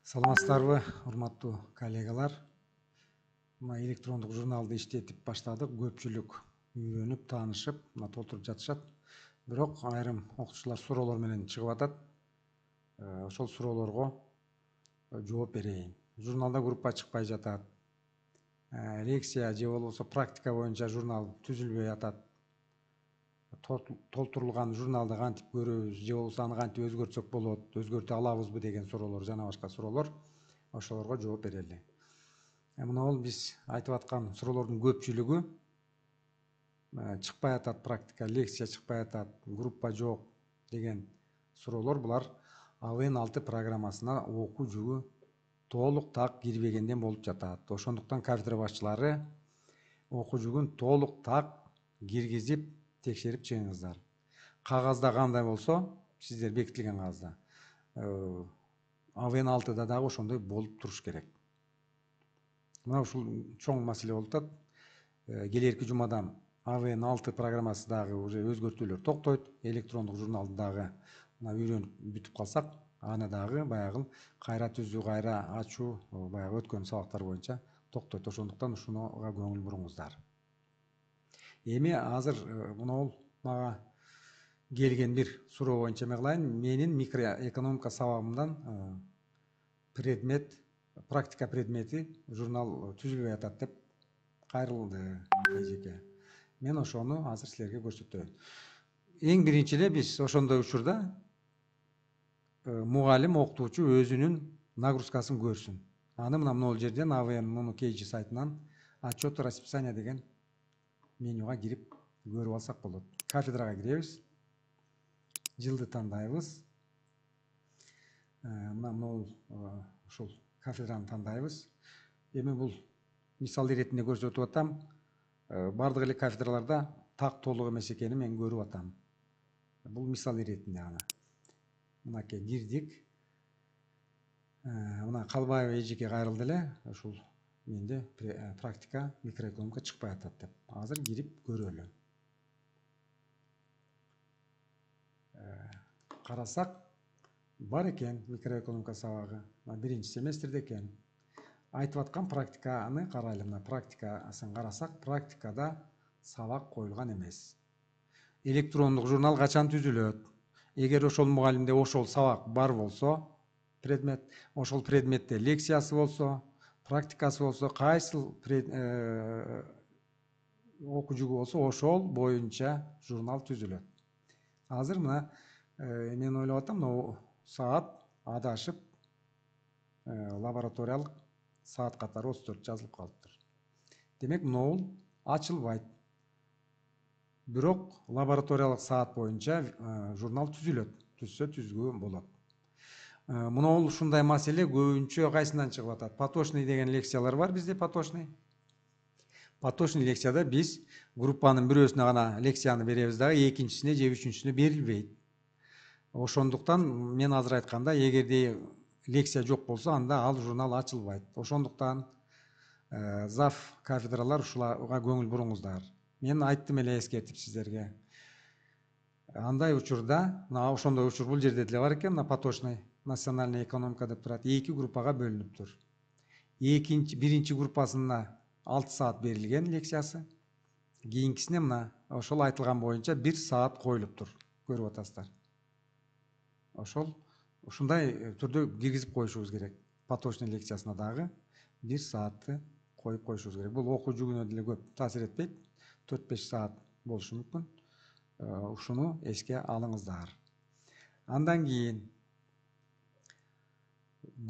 Саламатсыздарбы, урматтуу коллегалар. Мына электрондук журналды иштетип баштадык. Көпчүлүк үйрөнүп, таанышып, толтуруп жатышат. Бирок айрым окутуучулар суроолор менен чыгып атат. Ошол суроолорго жооп берейин. Журналда группа чыкпай жатат. Лекция же болбосо практика боюнча журнал түзүлбөй атат. Толтурулган журналды кантип көрөбүз, же болбосо аны кантип өзгөртсөк болот, өзгөртө алабызбы деген суроолор жана башка суроолор. Ошолорго жооп берели. Мына ол биз айтып аткан суроолордун көпчүлүгү чыкпай атат, практика, лекция чыкпай атат, группа жок деген суроолор булар АВН6 программасына окуу жүгү толук так кирбегенден болуп жатат. Ошондуктан кафедра башчылары окуу жүгүн толук так киргизип текшерип чыгыңыздар. Кагазда кандай болсо, сиздер бекитилген кагазда, АВН6да дагы ошондой болуп туруш керек. Мына ушул чоң маселе болуп атат. Келерки жумадан АВН6 программасы дагы уже өзгөртүүлөр токтойт. Электрондук журналды дагы мына үйрөнүп бүтүп калсак, аны дагы баягы кайра түзүү, кайра ачуу, баягы өткөн сабактар боюнча токтойт. Ошондуктан ушунуга көңүл буруңуздар. Эми азыр мына мага келген бир суроо боюнча эме кылайын. Менин микроэкономика сабагымдан предмет, практика предмети журнал түзүлбөй атат деп кайрылды эжеке. Мен ошону азыр силерге көрсөтөйүн. Эң биринчи эле биз ошондой учурда мугалим, окутуучу өзүнүн нагрузкасын көрсүн. Аны мына жерден АВН KG сайтынан отчет расписание деген менюга кирип көрүп алсак болот. Кафедрага киребиз. Жылды тандайбыз. Мына ушул кафедраны тандайбыз. Эми бул мисал иретинде көрсөтүп атам. Бардык эле кафедраларда так толук эмес экенин мен көрүп атам. Бул мисал иретинде аны. Мынакей кирдик. Мына Калбаева эжеке кайрылды эле. Ушул менде практика микроэкономика чыкпай атат деп. Азыр кирип көрөлү. Карасак бар экен микроэкономика сабагы. Биринчи семестрде экен. Айтып аткан практиканы карайлы. Мына практикасын карасак, практикада сабак коюлган эмес. Электрондук журнал качан түзүлөт? Эгер ошол мугалимде ошол сабак бар болсо, предмет, ошол предметте лекциясы болсо, практикасы болсо, кайсыл окуу жүгү болсо, ошол боюнча журнал түзүлөт. Азыр мына мен ойлоп атам, мына саат адашып лабораториялык саат катары 34 жазылып калыптыр. Демек, мына ачылбайт. Бирок лабораториялык саат боюнча журнал түзүлөт. Түзсө түзгүлө болот. Мына ушундай маселе көбүнчө кайсынан чыгып атат? Поточный деген лекциялар бар бизде, поточный. Поточный лекцияда биз группанын бирөөсүнө гана лекцияны беребиз дагы, экинчисине же үчүнчүсүнө берилбейт. Ошондуктан мен азыр айтканда, эгерде лекция жок болсо, анда ал журнал ачылбайт. Ошондуктан зав кафедралар ушуларга көңүл буруңуздар. Мен айттым эле эскертип сиздерге. Андай учурда, мына ошондой учур бул жерде деле бар экен, мына поточный национальная экономика деп турат, 2 группага бөлүнүптүр. Биринчи группасына 6 саат берилген лекциясы. Кийинкисине мына ошол айтылган боюнча 1 саат коюлуптур. Көрүп атасыздар. Ошол ушундай түрдө киргизип коюшубуз керек. Поточный лекциясына дагы 1 саатты коюп коюшубуз керек. Бул окуу жүгүнө деле көп таасир этпейт. 4-5 саат болушу мүмкүн. Ушуну эске алыңыздар. Андан кийин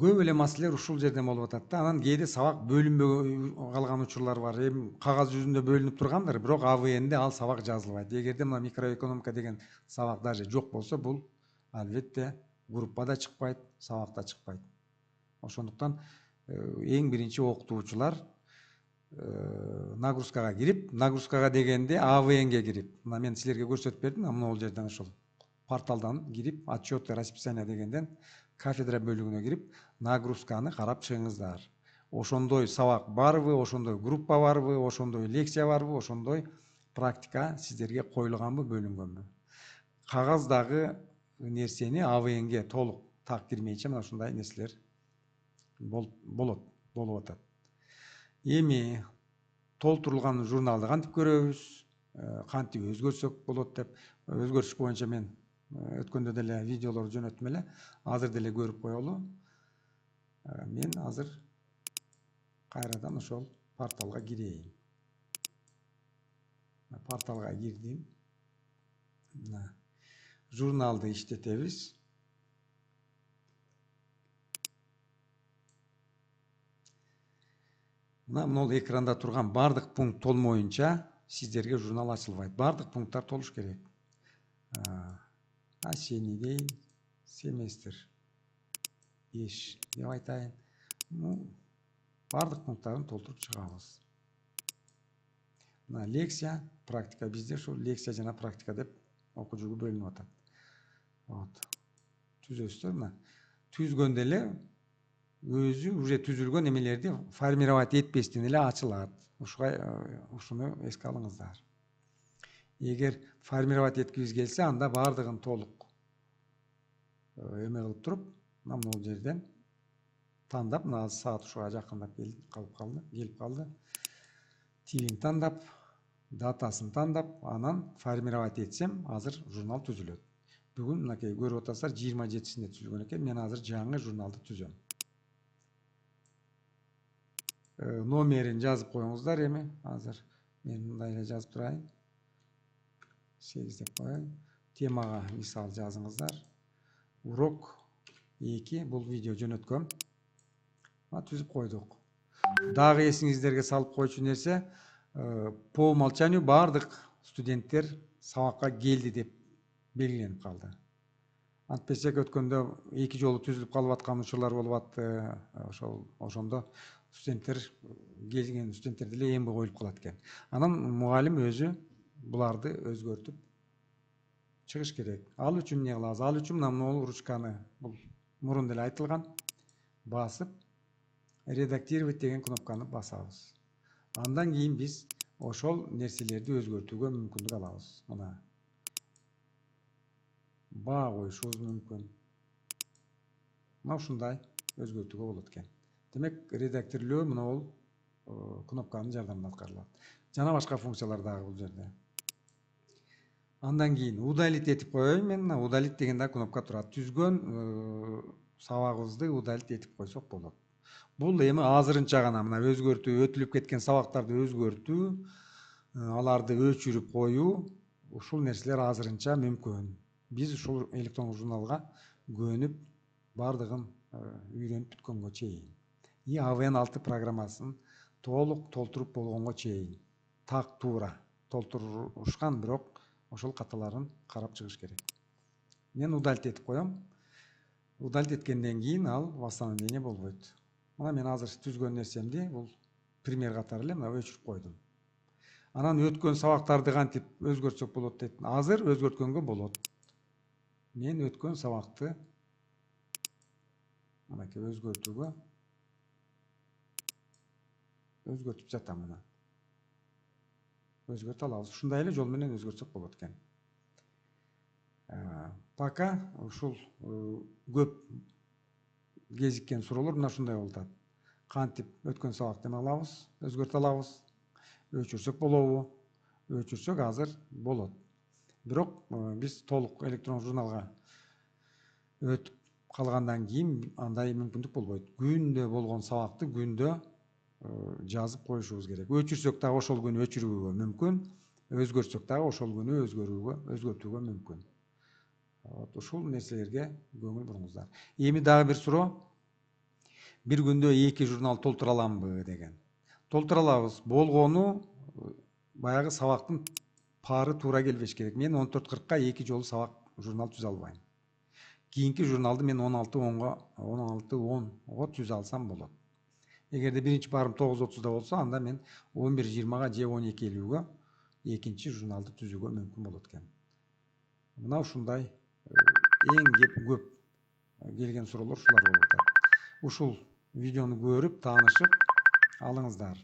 көп эле маселелер ушул жерден болуп атат да. Анан кээде сабак бөлүнбөй калган учурлар бар. Кагаз жүзүндө бөлүнүп тургандыр, бирок АВНде ал сабак жазылбайт. Эгерде мына микроэкономика деген сабак даже жок болсо, бул албетте группада чыкпайт, сабакта чыкпайт. Ошондуктан эң биринчи окутуучулар нагрузкага кирип, нагрузкага дегенде АВНге кирип, мына мен силерге көрсөтүп бердим, мына жерден ошол порталдан кирип, отчет расписание дегенден кафедра бөлүгүнө кирип, нагрузканы карап чыгыңыздар. Ошондой сабак барбы, ошондой группа барбы, ошондой лекция барбы, ошондой практика сиздерге коюлганбы, бөлүнгөнбү? Кагаздагы нерсени АВНге толук так кирмейинче мына ушундай нерселер болуп атат. Эми толтурулган журналды кантип көрөбүз, кантип өзгөртсөк болот деп өзгөртүш боюнча мен өткөндө деле видеолор жөнөттүм эле. Азыр деле көрүп коелу. Мен азыр кайрадан ошол порталга кирейин. Порталга кирдим. Журналды иштетебиз. Мына экранда турган бардык пункт толмоюнча сиздерге журнал ачылбайт. Бардык пункттар толуш керек. Осенний дейин, семестр 5 деп айтайын. Бардык пункттарын толтуруп чыгабыз. Мына лекция, практика, бизде ушул лекция жана практика деп окуу жүргүү бөлүнүп атат. Түзөсүздөр, мына түзгөндө эле өзү уже түзүлгөн эмелерди формировать этпестен эле ачылат. Ушуну эске алыңыздар. Эгер формировать эткибиз келсе, анда бардыгын толук эме кылып туруп, мына бул жерден тандап, мына саат ушуга жакындап келип калды. Тилин тандап, датасын тандап, анан формировать этсем, азыр журнал түзүлөт. Бүгүн мынакей көрүп атасыздар, 27-синде түзүлгөн экен. Мен азыр жаңы журналды түзөм. Номерин жазып коюңуздар эми. Азыр мен мындай эле жазып турайын. 8 деп коеюн. Темага мисал жазыңыздар. Урок 2, бул видео жөнөткөм. Түзүп койдук. Дагы эсиңиздерге салып койчу нерсе, по умолчанию бардык студенттер сабакка келди деп белгиленип калды. Антпесек өткөндө 2 жолу түзүлүп калып аткан учурлар болуп атты. Ошондо студенттер келген студенттер деле эмби коюлуп калат экен. Анан мугалим өзү буларды өзгөртүп чыгыш керек. Ал үчүн эмне кылабыз? Ал үчүн мына ручканы, бул мурун деле айтылган, басып редактировать деген кнопканы басабыз. Андан кийин биз ошол нерселерди өзгөртүүгө мүмкүндүк алабыз. Мына баа коюшубуз мүмкүн. Мына ушундай өзгөртүүгө болот экен. Демек, редактирлөө мына бул кнопканын жардамында аткарылат. Жана башка функциялар дагы бул жерде. Андан кийин удалить этип коеюн мен. Удалить деген да кнопка турат. Түзгөн сабагыбызды удалить этип койсок болот. Бул эми азырынча гана мына өзгөртүү, өтүлүп кеткен сабактарды өзгөртүү, аларды өчүрүп коюу, ушул нерселер азырынча мүмкүн. Биз ушул электрондук журналга көнүп, бардыгын үйрөнүп бүткөнгө чейин. AVN6 программасын толук толтуруп болгонго чейин. Так туура толтурушкан, бирок ошол каталарын карап чыгыш керек. Мен удалить этип коем. Удалить эткенден кийин ал восстановление болбойт. Мына мен азыр түзгөн нерсемди бул пример катары эле мына өчүрүп койдум. Анан өткөн сабактарды кантип өзгөртсөк болот дейт. Азыр өзгөрткөнгө болот. Мен өткөн сабакты мынакей өзгөртүүгө өзгөртүп жатам мына. Өзгөртө алабыз. Ушундай эле жол менен өзгөртсөк болот экен. Пока ушул көп кезиккен суроолор мына ушундай болуп атат. Кантип өткөн сабакты эме алабыз, өзгөртө алабыз, өчүрсөк болобу? Өчүрсөк азыр болот. Бирок биз толук электрондук журналга өтүп калгандан кийин андай мүмкүндүк болбойт. Күндө болгон сабакты күндө жазып коюшубуз керек. Өчүрсөк дагы ошол күнү өчүрүүгө мүмкүн, өзгөртсөк дагы ошол күнү өзгөртүүгө мүмкүн. Ушул нерселерге көңүл буруңуздар. Эми дагы бир суроо. Бир күндө 2 журнал толтура аламбы деген. Толтура алабыз. Болгону баягы сабактын пары туура келбеш керек. Мен 14:40-ка 2 жолу сабак журнал түзө албайм. Кийинки журналды мен 16:10-го түзө алсам болот. Эгерде биринчи парым 9:30-да болсо, анда мен 11:20-га же 12:50-гө экинчи журналды түзүүгө мүмкүн болот экен. Мына ушундай эң көп келген суроолор ушулар болуп атат. Ушул видеону көрүп, таанышып алыңыздар.